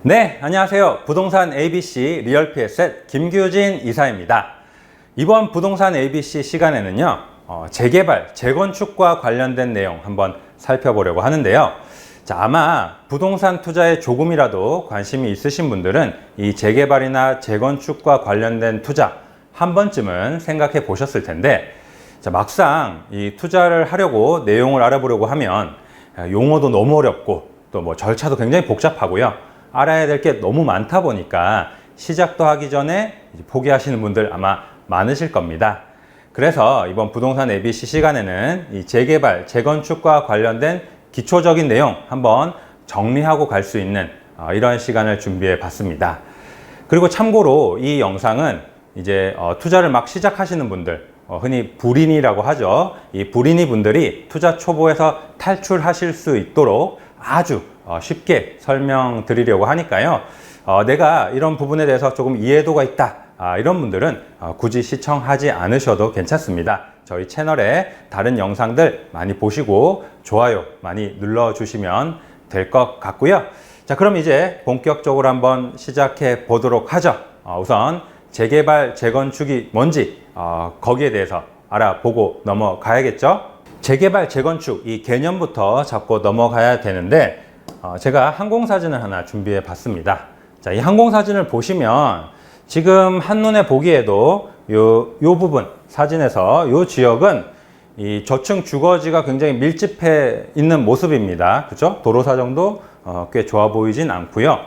네, 안녕하세요. 부동산 ABC 리얼피에셋 김규진 이사입니다. 이번 부동산 ABC 시간에는요, 재개발, 재건축과 관련된 내용 한번 살펴보려고 하는데요. 자, 아마 부동산 투자에 조금이라도 관심이 있으신 분들은 이 재개발이나 재건축과 관련된 투자 한 번쯤은 생각해 보셨을 텐데, 자, 막상 이 투자를 하려고 내용을 알아보려고 하면 용어도 너무 어렵고 또 뭐 절차도 굉장히 복잡하고요. 알아야 될 게 너무 많다 보니까 시작도 하기 전에 포기하시는 분들 아마 많으실 겁니다. 그래서 이번 부동산 ABC 시간에는 이 재개발, 재건축과 관련된 기초적인 내용 한번 정리하고 갈 수 있는 이런 시간을 준비해 봤습니다. 그리고 참고로 이 영상은 이제 투자를 막 시작하시는 분들, 흔히 불인이라고 하죠. 이 불인이 분들이 투자 초보에서 탈출하실 수 있도록 아주 쉽게 설명드리려고 하니까요. 내가 이런 부분에 대해서 조금 이해도가 있다. 이런 분들은 굳이 시청하지 않으셔도 괜찮습니다. 저희 채널에 다른 영상들 많이 보시고 좋아요 많이 눌러주시면 될 것 같고요. 자, 그럼 이제 본격적으로 한번 시작해 보도록 하죠. 우선 재개발, 재건축이 뭔지 거기에 대해서 알아보고 넘어가야겠죠. 재개발, 재건축 이 개념부터 잡고 넘어가야 되는데 제가 항공사진을 하나 준비해 봤습니다. 자, 이 항공사진을 보시면 지금 한눈에 보기에도 요 부분 사진에서 요 지역은 이 저층 주거지가 굉장히 밀집해 있는 모습입니다. 그렇죠? 도로 사정도 꽤 좋아 보이진 않고요.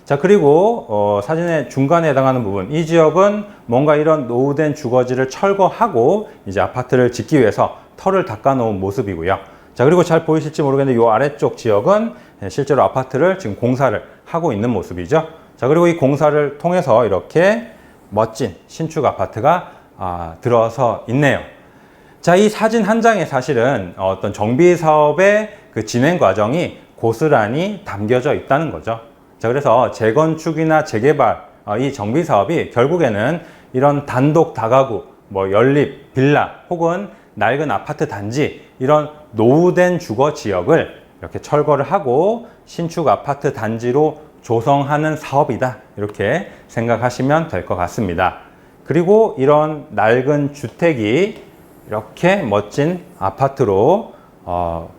자, 그리고 사진의 중간에 해당하는 부분, 이 지역은 뭔가 이런 노후된 주거지를 철거하고 이제 아파트를 짓기 위해서 털을 닦아 놓은 모습이고요. 자, 그리고 잘 보이실지 모르겠는데 이 아래쪽 지역은 실제로 아파트를 지금 공사를 하고 있는 모습이죠. 자, 그리고 이 공사를 통해서 이렇게 멋진 신축 아파트가 들어서 있네요. 자, 이 사진 한 장에 사실은 어떤 정비 사업의 그 진행 과정이 고스란히 담겨져 있다는 거죠. 자, 그래서 재건축이나 재개발, 이 정비 사업이 결국에는 이런 단독 다가구, 뭐 연립, 빌라 혹은 낡은 아파트 단지, 이런 노후된 주거 지역을 이렇게 철거를 하고 신축 아파트 단지로 조성하는 사업이다. 이렇게 생각하시면 될 것 같습니다. 그리고 이런 낡은 주택이 이렇게 멋진 아파트로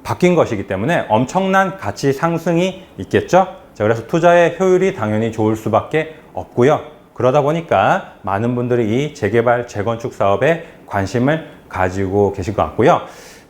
바뀐 것이기 때문에 엄청난 가치 상승이 있겠죠. 자, 그래서 투자의 효율이 당연히 좋을 수밖에 없고요. 그러다 보니까 많은 분들이 이 재개발, 재건축 사업에 관심을 가지고 계신 것 같고요.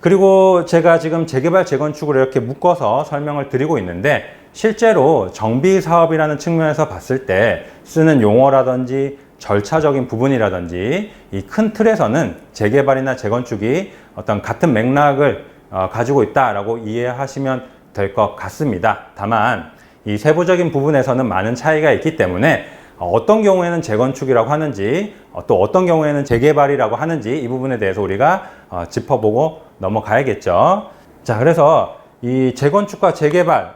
그리고 제가 지금 재개발, 재건축을 이렇게 묶어서 설명을 드리고 있는데 실제로 정비 사업이라는 측면에서 봤을 때 쓰는 용어라든지 절차적인 부분이라든지 이 큰 틀에서는 재개발이나 재건축이 어떤 같은 맥락을 가지고 있다라고 이해하시면 될 것 같습니다. 다만 이 세부적인 부분에서는 많은 차이가 있기 때문에 어떤 경우에는 재건축이라고 하는지 또 어떤 경우에는 재개발이라고 하는지 이 부분에 대해서 우리가 짚어보고 넘어가야겠죠. 자, 그래서 이 재건축과 재개발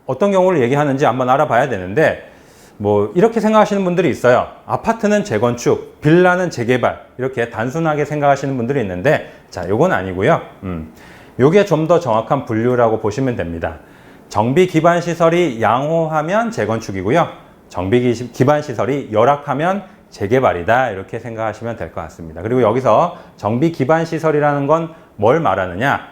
어떤 경우를 얘기하는지 한번 알아봐야 되는데 뭐 이렇게 생각하시는 분들이 있어요. 아파트는 재건축, 빌라는 재개발, 이렇게 단순하게 생각하시는 분들이 있는데 자, 요건 아니고요. 요게 좀 더 정확한 분류라고 보시면 됩니다. 정비 기반 시설이 양호하면 재건축이고요. 정비 기반 시설이 열악하면 재개발이다. 이렇게 생각하시면 될 것 같습니다. 그리고 여기서 정비 기반 시설이라는 건 뭘 말하느냐?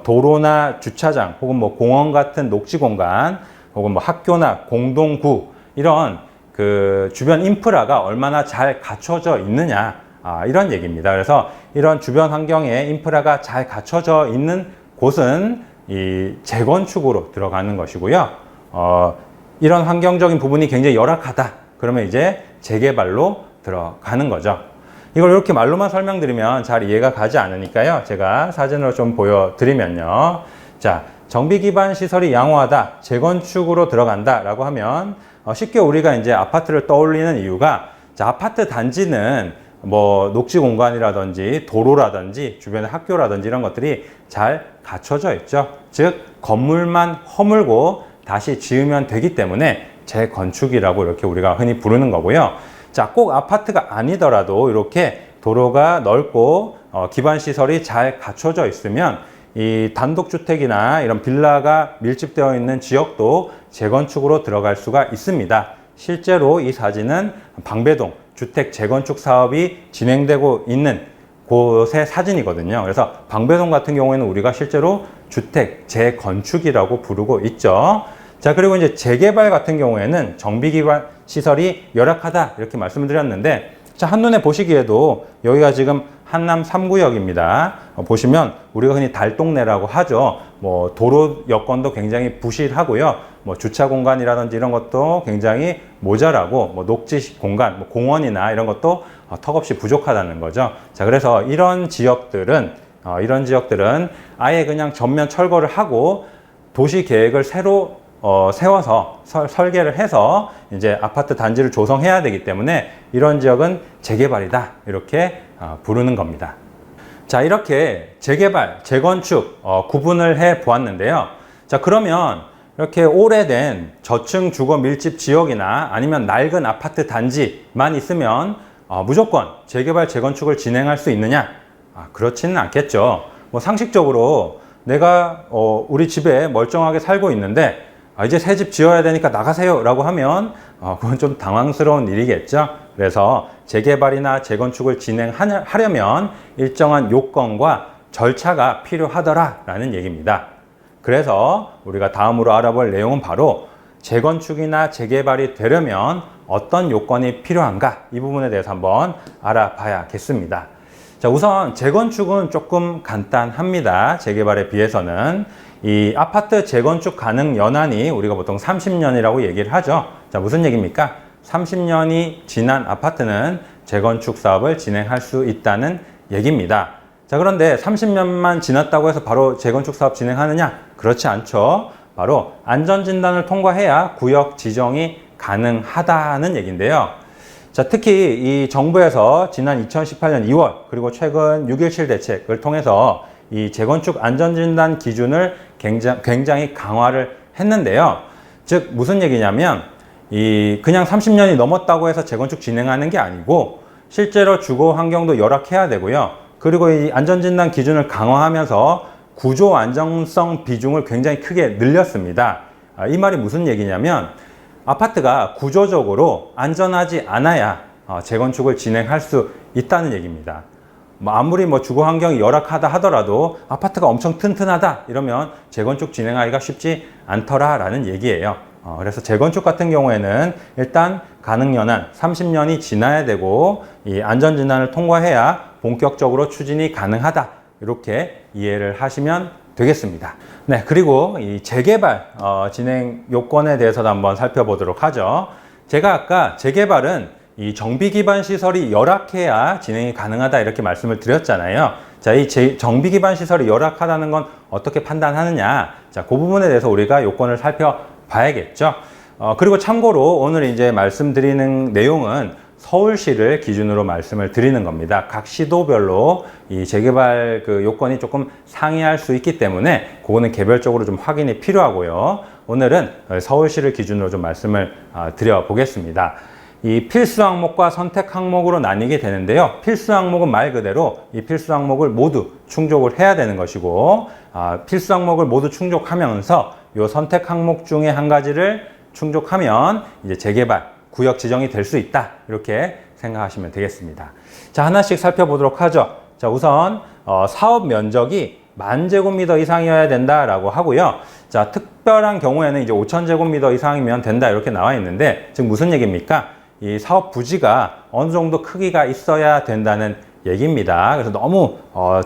도로나 주차장 혹은 뭐 공원 같은 녹지 공간 혹은 뭐 학교나 공동구, 이런 그 주변 인프라가 얼마나 잘 갖춰져 있느냐, 이런 얘기입니다. 그래서 이런 주변 환경에 인프라가 잘 갖춰져 있는 곳은 이 재건축으로 들어가는 것이고요. 이런 환경적인 부분이 굉장히 열악하다. 그러면 이제 재개발로 들어가는 거죠. 이걸 이렇게 말로만 설명드리면 잘 이해가 가지 않으니까요. 제가 사진으로 좀 보여드리면요. 자, 정비 기반 시설이 양호하다, 재건축으로 들어간다 라고 하면 쉽게 우리가 이제 아파트를 떠올리는 이유가, 자, 아파트 단지는 뭐 녹지 공간이라든지 도로라든지 주변의 학교라든지 이런 것들이 잘 갖춰져 있죠. 즉 건물만 허물고 다시 지으면 되기 때문에 재건축이라고 이렇게 우리가 흔히 부르는 거고요. 자, 꼭 아파트가 아니더라도 이렇게 도로가 넓고 기반 시설이 잘 갖춰져 있으면 이 단독주택이나 이런 빌라가 밀집되어 있는 지역도 재건축으로 들어갈 수가 있습니다. 실제로 이 사진은 방배동 주택 재건축 사업이 진행되고 있는 곳의 사진이거든요. 그래서 방배동 같은 경우에는 우리가 실제로 주택 재건축이라고 부르고 있죠. 자, 그리고 이제 재개발 같은 경우에는 정비기반 시설이 열악하다 이렇게 말씀을 드렸는데, 자, 한눈에 보시기에도 여기가 지금 한남 3구역입니다. 보시면 우리가 흔히 달동네라고 하죠. 뭐 도로 여건도 굉장히 부실하고요. 뭐 주차 공간이라든지 이런 것도 굉장히 모자라고, 뭐 녹지 공간, 뭐 공원이나 이런 것도 턱없이 부족하다는 거죠. 자, 그래서 이런 지역들은 아예 그냥 전면 철거를 하고 도시 계획을 새로 세워서 설계를 해서 이제 아파트 단지를 조성해야 되기 때문에 이런 지역은 재개발이다 이렇게 부르는 겁니다. 자, 이렇게 재개발, 재건축 구분을 해 보았는데요. 자, 그러면 이렇게 오래된 저층 주거 밀집 지역이나 아니면 낡은 아파트 단지만 있으면 무조건 재개발, 재건축을 진행할 수 있느냐? 그렇지는 않겠죠. 뭐 상식적으로 내가 우리 집에 멀쩡하게 살고 있는데 이제 새 집 지어야 되니까 나가세요 라고 하면 그건 좀 당황스러운 일이겠죠. 그래서 재개발이나 재건축을 진행하려면 일정한 요건과 절차가 필요하더라 라는 얘기입니다. 그래서 우리가 다음으로 알아볼 내용은 바로 재건축이나 재개발이 되려면 어떤 요건이 필요한가, 이 부분에 대해서 한번 알아봐야겠습니다. 자, 우선 재건축은 조금 간단합니다. 재개발에 비해서는. 이 아파트 재건축 가능 연한이 우리가 보통 30년이라고 얘기를 하죠. 자, 무슨 얘기입니까? 30년이 지난 아파트는 재건축 사업을 진행할 수 있다는 얘기입니다. 자, 그런데 30년만 지났다고 해서 바로 재건축 사업 진행하느냐? 그렇지 않죠. 바로 안전진단을 통과해야 구역 지정이 가능하다는 얘기인데요. 자, 특히 이 정부에서 지난 2018년 2월 그리고 최근 6.17 대책을 통해서 이 재건축 안전진단 기준을 굉장히 강화를 했는데요. 즉 무슨 얘기냐면 그냥 30년이 넘었다고 해서 재건축 진행하는 게 아니고 실제로 주거 환경도 열악해야 되고요. 그리고 이 안전진단 기준을 강화하면서 구조 안정성 비중을 굉장히 크게 늘렸습니다. 이 말이 무슨 얘기냐면 아파트가 구조적으로 안전하지 않아야 재건축을 진행할 수 있다는 얘기입니다. 아무리 주거 환경이 열악하다 하더라도 아파트가 엄청 튼튼하다 이러면 재건축 진행하기가 쉽지 않더라라는 얘기예요. 그래서 재건축 같은 경우에는 일단 가능 연한 30년이 지나야 되고 이 안전진단을 통과해야 본격적으로 추진이 가능하다, 이렇게 이해를 하시면 되겠습니다. 네, 그리고 이 재개발 진행 요건에 대해서도 한번 살펴보도록 하죠. 제가 아까 재개발은 이 정비 기반 시설이 열악해야 진행이 가능하다 이렇게 말씀을 드렸잖아요. 자, 이 정비 기반 시설이 열악하다는 건 어떻게 판단하느냐? 자, 그 부분에 대해서 우리가 요건을 살펴봐야겠죠. 그리고 참고로 오늘 이제 말씀드리는 내용은 서울시를 기준으로 말씀을 드리는 겁니다. 각 시도별로 이 재개발 요건이 조금 상이할 수 있기 때문에 그거는 개별적으로 좀 확인이 필요하고요. 오늘은 서울시를 기준으로 좀 말씀을 드려보겠습니다. 이 필수 항목과 선택 항목으로 나뉘게 되는데요. 필수 항목은 말 그대로 이 필수 항목을 모두 충족을 해야 되는 것이고, 필수 항목을 모두 충족하면서 이 선택 항목 중에 한 가지를 충족하면 이제 재개발 구역 지정이 될 수 있다, 이렇게 생각하시면 되겠습니다. 자, 하나씩 살펴보도록 하죠. 자, 우선 사업 면적이 10,000제곱미터 이상이어야 된다라고 하고요. 자, 특별한 경우에는 이제 5,000제곱미터 이상이면 된다, 이렇게 나와 있는데, 즉 무슨 얘기입니까? 이 사업 부지가 어느 정도 크기가 있어야 된다는 얘기입니다. 그래서 너무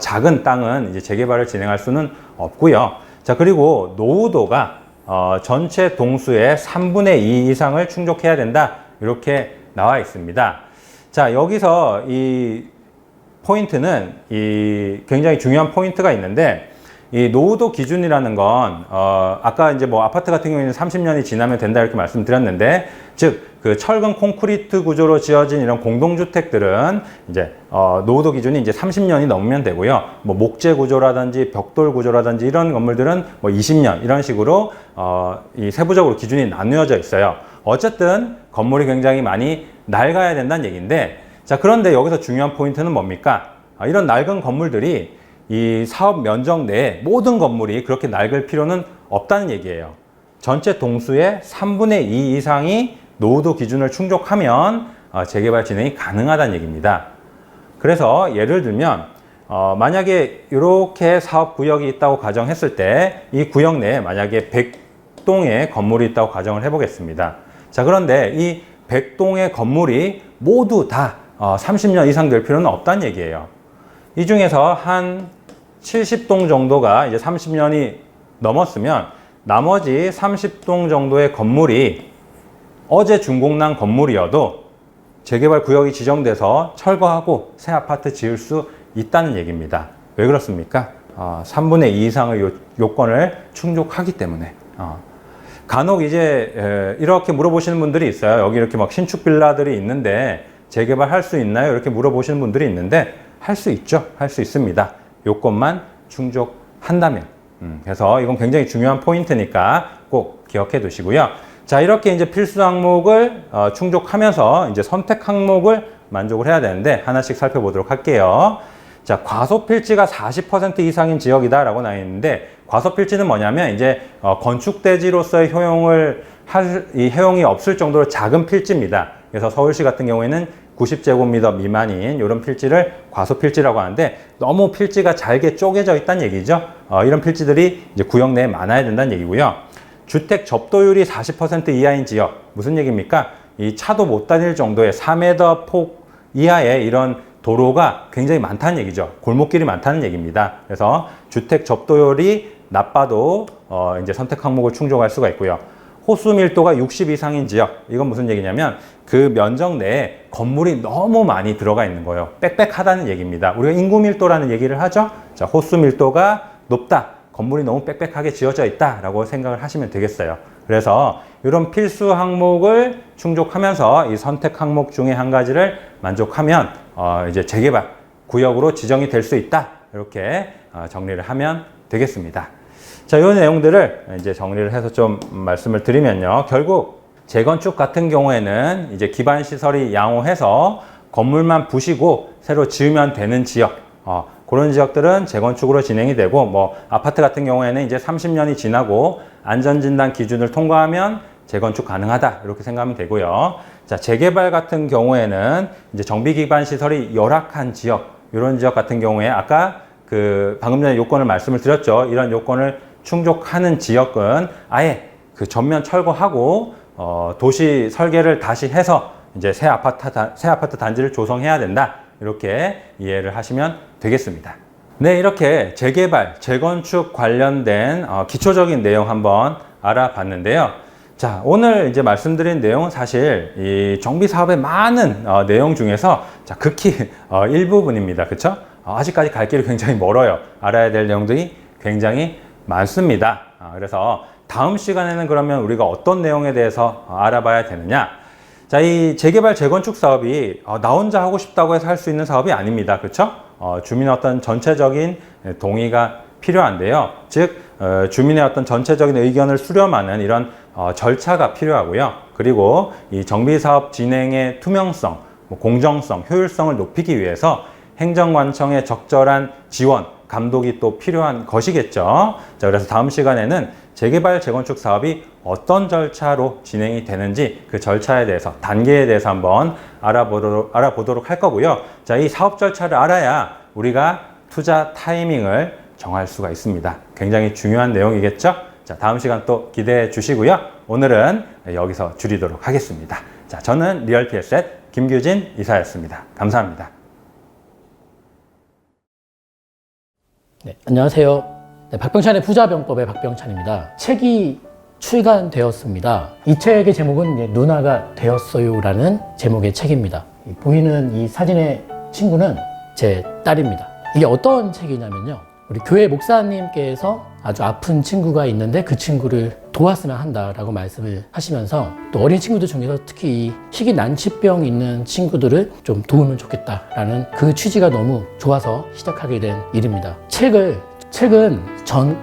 작은 땅은 이제 재개발을 진행할 수는 없고요. 자, 그리고 노후도가 전체 동수의 3분의 2 이상을 충족해야 된다, 이렇게 나와 있습니다. 자, 여기서 이 포인트는 굉장히 중요한 포인트가 있는데, 이 노후도 기준이라는 건 아까 이제 아파트 같은 경우에는 30년이 지나면 된다 이렇게 말씀드렸는데, 즉 그 철근 콘크리트 구조로 지어진 이런 공동주택들은 이제 노후도 기준이 이제 30년이 넘으면 되고요. 목재 구조라든지 벽돌 구조라든지 이런 건물들은 20년 이런 식으로 이 세부적으로 기준이 나누어져 있어요. 어쨌든 건물이 굉장히 많이 낡아야 된다는 얘기인데, 자, 그런데 여기서 중요한 포인트는 뭡니까? 이런 낡은 건물들이 이 사업 면적 내에 모든 건물이 그렇게 낡을 필요는 없다는 얘기예요. 전체 동수의 3분의 2 이상이 노후도 기준을 충족하면 재개발 진행이 가능하다는 얘기입니다. 그래서 예를 들면 만약에 이렇게 사업구역이 있다고 가정했을 때 이 구역 내에 만약에 100동의 건물이 있다고 가정을 해보겠습니다. 자, 그런데 이 100동의 건물이 모두 다 30년 이상 될 필요는 없다는 얘기예요. 이 중에서 한 70동 정도가 이제 30년이 넘었으면 나머지 30동 정도의 건물이 어제 준공난 건물이어도 재개발 구역이 지정돼서 철거하고 새 아파트 지을 수 있다는 얘기입니다. 왜 그렇습니까? 3분의 2 이상의 요건을 충족하기 때문에. 간혹 이제 이렇게 물어보시는 분들이 있어요. 여기 이렇게 막 신축 빌라들이 있는데 재개발할 수 있나요? 이렇게 물어보시는 분들이 있는데 할 수 있죠. 할 수 있습니다. 요건만 충족한다면. 그래서 이건 굉장히 중요한 포인트니까 꼭 기억해 두시고요. 자, 이렇게 이제 필수 항목을 충족하면서 이제 선택 항목을 만족을 해야 되는데 하나씩 살펴보도록 할게요. 자, 과소필지가 40% 이상인 지역이다라고 나와 있는데 과소필지는 뭐냐면 이제 건축대지로서의 효용이 없을 정도로 작은 필지입니다. 그래서 서울시 같은 경우에는 90제곱미터 미만인 이런 필지를 과소필지라고 하는데 너무 필지가 잘게 쪼개져 있다는 얘기죠. 이런 필지들이 이제 구역 내에 많아야 된다는 얘기고요. 주택 접도율이 40% 이하인 지역, 무슨 얘기입니까? 이 차도 못 다닐 정도의 4m 폭 이하의 이런 도로가 굉장히 많다는 얘기죠. 골목길이 많다는 얘기입니다. 그래서 주택 접도율이 나빠도 이제 선택 항목을 충족할 수가 있고요. 호수 밀도가 60 이상인 지역, 이건 무슨 얘기냐면 그 면적 내에 건물이 너무 많이 들어가 있는 거예요. 빽빽하다는 얘기입니다. 우리가 인구 밀도라는 얘기를 하죠. 자, 호수 밀도가 높다. 건물이 너무 빽빽하게 지어져 있다라고 생각을 하시면 되겠어요. 그래서 이런 필수 항목을 충족하면서 이 선택 항목 중에 한 가지를 만족하면 이제 재개발 구역으로 지정이 될 수 있다. 이렇게 정리를 하면 되겠습니다. 자, 이 내용들을 이제 정리를 해서 좀 말씀을 드리면요. 결국 재건축 같은 경우에는 이제 기반 시설이 양호해서 건물만 부시고 새로 지으면 되는 지역, 그런 지역들은 재건축으로 진행이 되고, 뭐 아파트 같은 경우에는 이제 30년이 지나고 안전진단 기준을 통과하면 재건축 가능하다 이렇게 생각하면 되고요. 자, 재개발 같은 경우에는 이제 정비 기반 시설이 열악한 지역, 이런 지역 같은 경우에 아까 방금 전에 요건을 말씀을 드렸죠. 이런 요건을 충족하는 지역은 아예 그 전면 철거하고 도시 설계를 다시 해서 이제 새 아파트 단지를 조성해야 된다. 이렇게 이해를 하시면 되겠습니다. 네, 이렇게 재개발, 재건축 관련된 기초적인 내용 한번 알아봤는데요. 자, 오늘 이제 말씀드린 내용은 사실 이 정비 사업의 많은 내용 중에서 극히 일부분입니다. 그렇죠? 아직까지 갈 길이 굉장히 멀어요. 알아야 될 내용들이 굉장히 많습니다. 그래서 다음 시간에는 그러면 우리가 어떤 내용에 대해서 알아봐야 되느냐? 자, 이 재개발, 재건축 사업이 나 혼자 하고 싶다고 해서 할 수 있는 사업이 아닙니다. 그렇죠? 주민의 어떤 전체적인 동의가 필요한데요. 즉, 주민의 어떤 전체적인 의견을 수렴하는 이런 절차가 필요하고요. 그리고 이 정비사업 진행의 투명성, 공정성, 효율성을 높이기 위해서 행정관청의 적절한 지원, 감독이 또 필요한 것이겠죠. 자, 그래서 다음 시간에는 재개발, 재건축 사업이 어떤 절차로 진행이 되는지 그 절차에 대해서, 단계에 대해서 한번 알아보도록 할 거고요. 자, 이 사업 절차를 알아야 우리가 투자 타이밍을 정할 수가 있습니다. 굉장히 중요한 내용이겠죠? 자, 다음 시간 또 기대해 주시고요. 오늘은 여기서 줄이도록 하겠습니다. 자, 저는 리얼피에셋 김규진 이사였습니다. 감사합니다. 네, 안녕하세요. 네, 박병찬의 부자병법의 박병찬입니다. 책이 출간되었습니다. 이 책의 제목은 누나가 되었어요라는 제목의 책입니다. 보이는 이 사진의 친구는 제 딸입니다. 이게 어떤 책이냐면요. 우리 교회 목사님께서 아주 아픈 친구가 있는데 그 친구를 도왔으면 한다라고 말씀을 하시면서 또 어린 친구들 중에서 특히 이 희귀 난치병 있는 친구들을 좀 도우면 좋겠다라는 그 취지가 너무 좋아서 시작하게 된 일입니다. 책은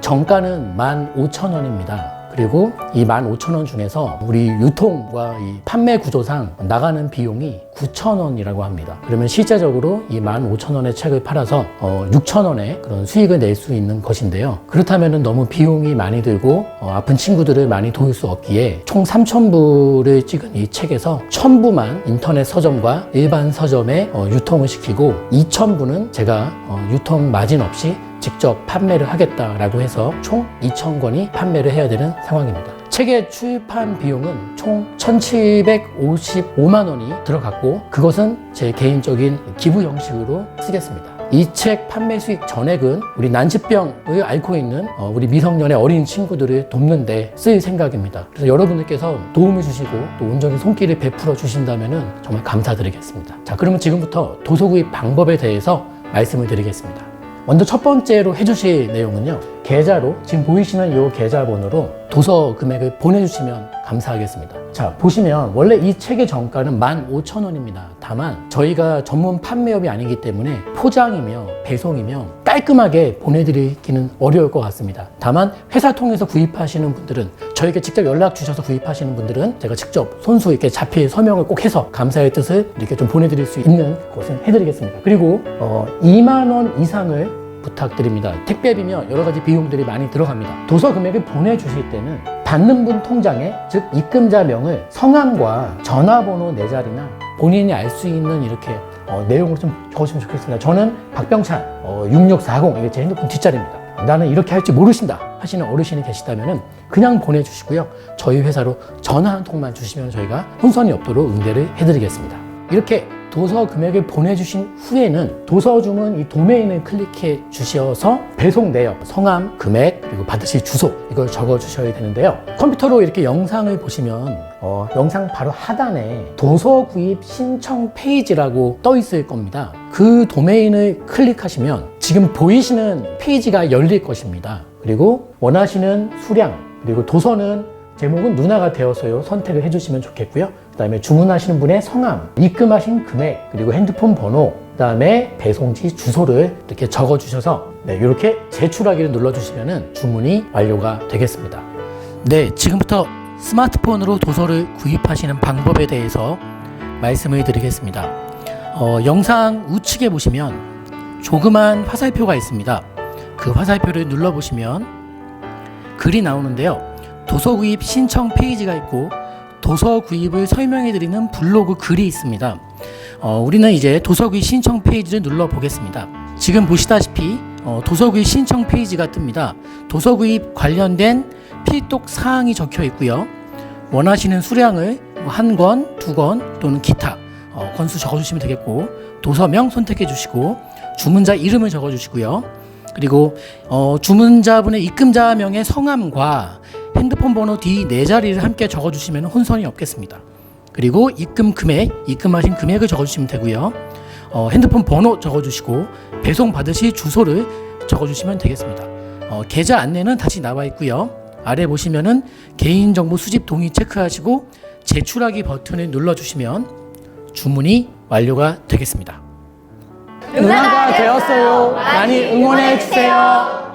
정가는 15,000원입니다. 그리고 이 15,000원 중에서 우리 유통과 이 판매 구조상 나가는 비용이 9,000원이라고 합니다. 그러면 실제적으로 이 15,000원의 책을 팔아서 6,000원의 그런 수익을 낼 수 있는 것인데요. 그렇다면 너무 비용이 많이 들고 아픈 친구들을 많이 도울 수 없기에 총 3,000부를 찍은 이 책에서 1,000부만 인터넷 서점과 일반 서점에 유통을 시키고 2,000부는 제가 유통 마진 없이 직접 판매를 하겠다라고 해서 총 2,000권이 판매를 해야 되는 상황입니다. 책의 출판 비용은 총 1,755만 원이 들어갔고 그것은 제 개인적인 기부 형식으로 쓰겠습니다. 이 책 판매 수익 전액은 우리 난치병을 앓고 있는 우리 미성년의 어린 친구들을 돕는 데 쓸 생각입니다. 그래서 여러분들께서 도움을 주시고 또 온전히 손길을 베풀어 주신다면 정말 감사드리겠습니다. 자, 그러면 지금부터 도서 구입 방법에 대해서 말씀을 드리겠습니다. 먼저 첫 번째로 해주실 내용은요, 계좌로 지금 보이시는 이 계좌번호로 도서 금액을 보내주시면 감사하겠습니다. 자, 보시면 원래 이 책의 정가는 15,000원입니다. 다만 저희가 전문 판매업이 아니기 때문에 포장이며 배송이며 깔끔하게 보내드리기는 어려울 것 같습니다. 다만 회사 통해서 구입하시는 분들은, 저에게 직접 연락 주셔서 구입하시는 분들은 제가 직접 손수 이렇게 자필 서명을 꼭 해서 감사의 뜻을 이렇게 좀 보내드릴 수 있는 것을 해드리겠습니다. 그리고 2만 원 이상을 부탁드립니다. 택배비며 여러 가지 비용들이 많이 들어갑니다. 도서 금액을 보내주실 때는 받는 분 통장에, 즉 입금자명을 성함과 전화번호 4자리나 본인이 알 수 있는 이렇게 내용을 좀 적으시면 좋겠습니다. 저는 박병찬 6640, 이게 제 핸드폰 뒷자리입니다. 나는 이렇게 할지 모르신다 하시는 어르신이 계시다면 그냥 보내주시고요. 저희 회사로 전화 한 통만 주시면 저희가 혼선이 없도록 응대를 해드리겠습니다. 이렇게 도서 금액을 보내주신 후에는 도서 주문 이 도메인을 클릭해 주셔서 배송 내역, 성함, 금액, 그리고 받으실 주소, 이걸 적어 주셔야 되는데요. 컴퓨터로 이렇게 영상을 보시면 영상 바로 하단에 도서 구입 신청 페이지라고 떠 있을 겁니다. 그 도메인을 클릭하시면 지금 보이시는 페이지가 열릴 것입니다. 그리고 원하시는 수량, 그리고 도서는 제목은 누나가 되었어요 선택을 해주시면 좋겠고요. 그 다음에 주문하시는 분의 성함, 입금하신 금액, 그리고 핸드폰 번호, 그 다음에 배송지 주소를 이렇게 적어주셔서 이렇게 제출하기를 눌러주시면 주문이 완료가 되겠습니다. 네, 지금부터 스마트폰으로 도서를 구입하시는 방법에 대해서 말씀을 드리겠습니다. 영상 우측에 보시면 조그만 화살표가 있습니다. 그 화살표를 눌러보시면 글이 나오는데요. 도서 구입 신청 페이지가 있고 도서 구입을 설명해 드리는 블로그 글이 있습니다. 우리는 이제 도서 구입 신청 페이지를 눌러 보겠습니다. 지금 보시다시피 도서 구입 신청 페이지가 뜹니다. 도서 구입 관련된 필독 사항이 적혀 있고요. 원하시는 수량을 1권, 2권 또는 기타 권수 적어주시면 되겠고, 도서명 선택해 주시고 주문자 이름을 적어 주시고요. 그리고 주문자분의 입금자명의 성함과 핸드폰 번호 뒤 4자리를 함께 적어주시면 혼선이 없겠습니다. 그리고 입금 금액, 입금하신 금액을 적어주시면 되고요. 핸드폰 번호 적어주시고 배송 받으실 주소를 적어주시면 되겠습니다. 계좌 안내는 다시 나와 있고요. 아래 보시면은 개인정보 수집 동의 체크하시고 제출하기 버튼을 눌러주시면 주문이 완료가 되겠습니다. 누나가 되었어요. 많이 응원해 주세요.